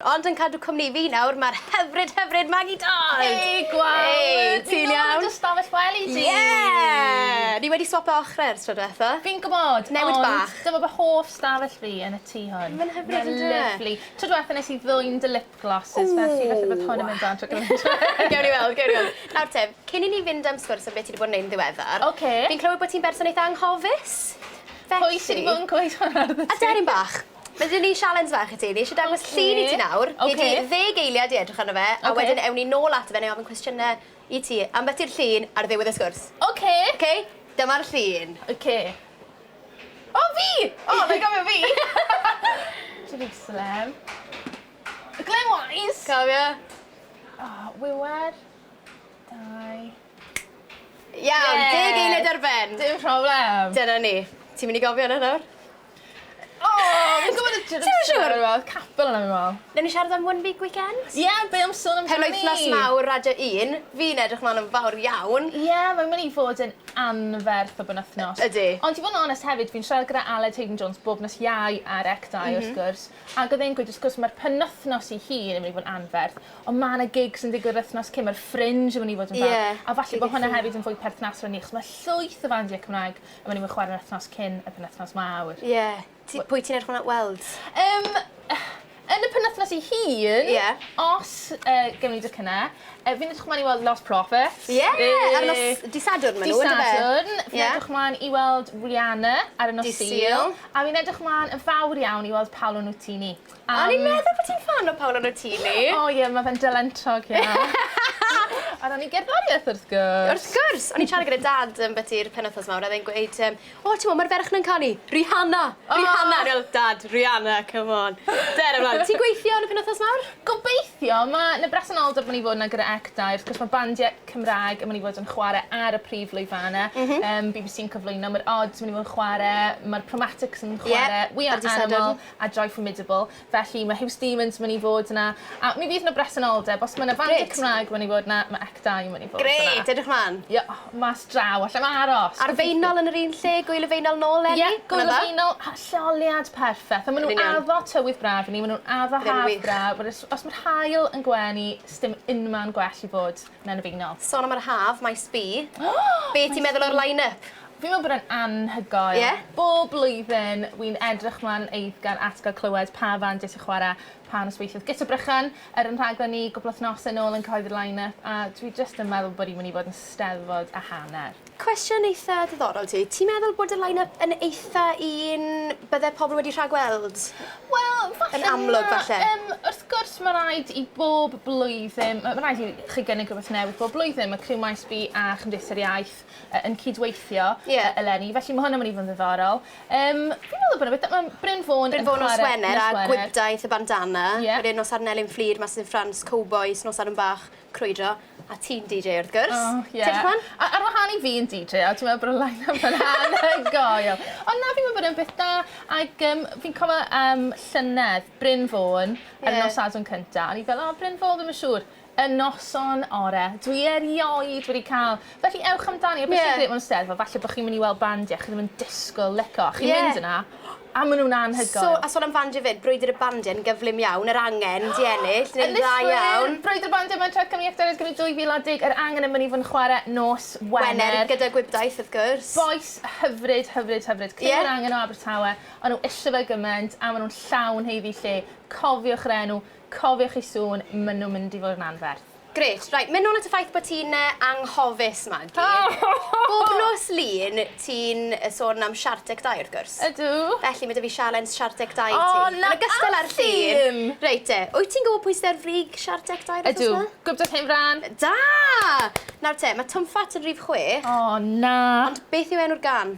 Ond yn cadw cwmni fi nawr, mae'r hyfryd Magi Dodd! Hei, gwawd! Ti'n iawn? Ni'n stafell wely ti! Ie! Ni wedi swap ochrau'r tro diwetha. Fi'n gwybod, Newid bach. Dyma fy hoff stafell fi yn y tŷ hwn. Mae'n hyfryd yn dweud. Lyfli. Tro diwetha nes i ddwyn dy lip glosses, felly bod hwn yn mynd adro gyda. Gewn ni weld. Nawr te, cyn i ni fynd am sgwrs am beth ti wedi bod yn neud yn ddiweddar, fi'n clywed bod ti'n berson eitha anghofus. Pwy sydd wedi bod yn gweud hwn ar y ti? A deryn bach. Mae dyn ni sialens fach i ti. Ni eisiau dangos llun i ti nawr. Ni di 10 eiliad i edrych arno fe, a wedyn ewn ni nôl at fe neu ofyn cwestiynau i ti. Am beth i'r llun ar ddiwedd y sgwrs. Oce. Dyma'r llun. Oce. O, fi! O, na gofio fi! Jerusalem. Glenwise. Cofio? O, wiwer. Dau. Iawn, 10 eiliad ar ben. Dim problem. Dyna ni. Ti'n mynd i gofio yna nawr? O, fi'n gwybod y Jerusalem yma, capel yna fi'n Newn ni siarad am One Week Weekend? Ie, be am sôn am Penwythnos mawr Radio 1. Fi'n edrych mlaen yn fawr iawn. Ie, mae'n mynd i fod yn anferth o benwythnos. Ydy. Ond i fod yn onest hefyd, fi'n siarad gyda Aled Hayden-Jones bob nos iau ar ecdau wrth gwrs. Ac oedd e'n gweud, wrth gwrs, mae'r penwythnos i hun yn mynd i fod yn anferth. Ond mae yna gigs yn digwydd wythnos cyn, mae'r fringe yn mynd i fod yn fawr. A falle bod hwnna hefyd yn fwy perthnas rhan ni, achos mae llwyth o fandiau Cymraeg yn mynd i fod yn chwarae'r wythnos cyn y penwythnos mawr. Ie. Pwy ti'n edrych hwnna weld? Yn y penwythnos i hun, os gefn ni dy cynna, fi'n edrych mlaen i weld Lost Prophets. Ie, ar nos Disadwrn maen nhw, ynddo fe? Disadwrn. Fi'n edrych mlaen i weld Rihanna ar y nos Sul. A fi'n edrych mlaen yn fawr iawn i weld Paolo Nutini. A ni'n meddwl bod ti'n fan o Paolo Nutini. O ie, mae fe'n dylentog iawn. A ro'n i gerddoriaeth wrth gwrs. Wrth gwrs. O'n i'n siarad gyda dad yn beth i'r penwythnos mawr, a dde'n gweud, ti'n mwyn, mae'r ferch na'n canu. Rihanna. Rihanna. Dad, Rihanna, come on. Der ymlaen. Ti'n gweithio yn y penwythnos mawr? Gobeithio, mae yn y bresenoldeb mynd i fod yna gyda ecdau, wrth gwrs mae bandiau Cymraeg yn mynd i fod yn chwarae ar y prif lwyfannau. BBC'n cyflwyno, mae'r odds yn mynd i fod yn chwarae, mae'r Chromatics yn chwarae, We Are Animal a Joy Formidable. Felly mae Hugh Stevens yn mynd i fod yna. A mi fydd yna bresenoldeb, os mae yna bandiau Cymraeg yn mynd i fod yna, mae ecdau yn mynd i fod yna. Greit, edrych mlaen. Ie, mas draw, allai mae aros. Ar feinol yn yr un lle, gwyl y feinol nôl, Eli? Ie, gwyl y feinol, lleoliad perffaith. A maen nhw'n addo tywydd braf i ni, maen nhw'n addo haf braf. Os mae'r hael yn gwenu, sdim unman gwell i fod yn y feinol. Sôn am yr haf, maes B. Be ti'n meddwl o'r line-up? Fi'n meddwl bod e'n anhygoel. Bob blwyddyn, wy'n edrych mlaen eiddgar at gael clywed pa fandiau sy'n chwarae pa nosweithydd. Gyda Brychan, yn rhaglen ni gwbl wythnosau nôl yn cyhoeddi'r line-up, a dwi jyst yn meddwl bod i'n mynd i fod yn steddfod a hanner. Cwestiwn eitha diddorol ti. Ti'n meddwl bod y line-up yn eitha un bydde pobl wedi rhagweld? Wel, falle. Yn amlwg, falle. Wrth gwrs, mae rhaid i bob blwyddyn, mae rhaid i chi gynnig rhywbeth newydd bob blwyddyn. Mae Criw Maes B a Chymdeithas yr Iaith yn cydweithio eleni, felly mae hwnna'n mynd i fod yn ddiddorol. Fi'n meddwl bod mae Bryn Fawn yn Oswener a Gwibdaeth y Bandana. Wedyn nos ar Nelyn Fflyd, Masydd Ffrans, Cowboys, nos ar yn bach, Crwydro, a ti'n DJ wrth gwrs. Ar wahân i fi yn DJ, a dwi'n meddwl bod y line-up yn anhygoel. Ond na fi'n meddwl bod yn beth da, ac fi'n cofio llynedd Bryn Fawn ar y nos Sadwrn cynta, a ni fel, Bryn Fawn ddim yn siŵr. Y noson ore. Dwi erioed wedi cael. Felly ewch amdani, a beth sy'n greu mewn steddfod, falle bod chi'n mynd i weld bandiau, chi ddim yn disgwyl lico. Chi'n mynd yna, a maen nhw'n anhygoel. A sôn am bandiau fyd, brwydr y bandiau yn gyflym iawn, yr angen di ennill, yn dda iawn. Brwydr y bandiau mewn treth Cymru Ecdoriaeth gyda 2010, yr angen yn mynd i fod yn chwarae nos Wener. Gyda Gwibdaeth, wrth gwrs. Boes hyfryd. Cyfr angen o Abertawe, ond nhw eisiau fe gymaint, a maen nhw'n llawn heiddi lle. Cofiwch yr enw, cofiwch i sŵn, maen nhw'n mynd i fod yn anferth. Gret, rhaid. Mynd nôl at y ffaith bod ti'n anghofus, Magi. Bob nos lun, ti'n sôn am siartec 2 wrth gwrs. Ydw. Felly, mae dy fi sialens siartec 2 ti. Yn ogystal â'r llun. Reit te, wyt ti'n gwybod pwy sydd frig siartec 2 wrth gwrs? Ydw. Gwybod hyn fran. Da! Nawr te, mae Twmffat yn rhif 6. O, na. Ond beth yw enw'r gan?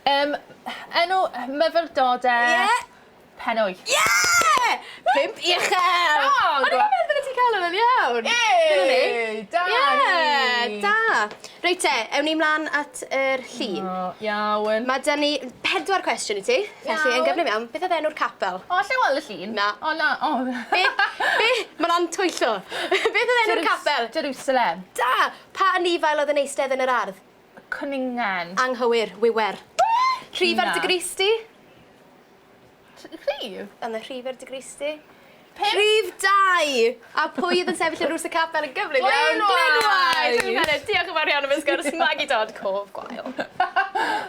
Enw myfyrdodau. Penwy. Ie! 5 uchel! O'n i'n meddwl na ti'n cael hwnna'n iawn. Da ni! Da! Reit te, ewn ni mlaen at yr llun. Iawn. Mae dyn ni 4 cwestiwn i ti. Felly, yn gyfnod iawn, beth oedd enw'r capel? O, lle weld y llun? Na. O, na. Mae'n antwyllo. Beth oedd enw'r capel? Jerusalem. Da! Pa anifail oedd yn eistedd yn yr ardd? Cwningen. Anghywir, wiwer. Rhif ar dy Gristi? Rhif? Yn y rhif dy Gristi. Rhif 2! A pwy oedd yn sefyll yn rwys y capel yn gyflym iawn? Glynwaith! Glynwaith! Diolch yn fawr iawn am y sgwrs Magi Dodd, cof gwael.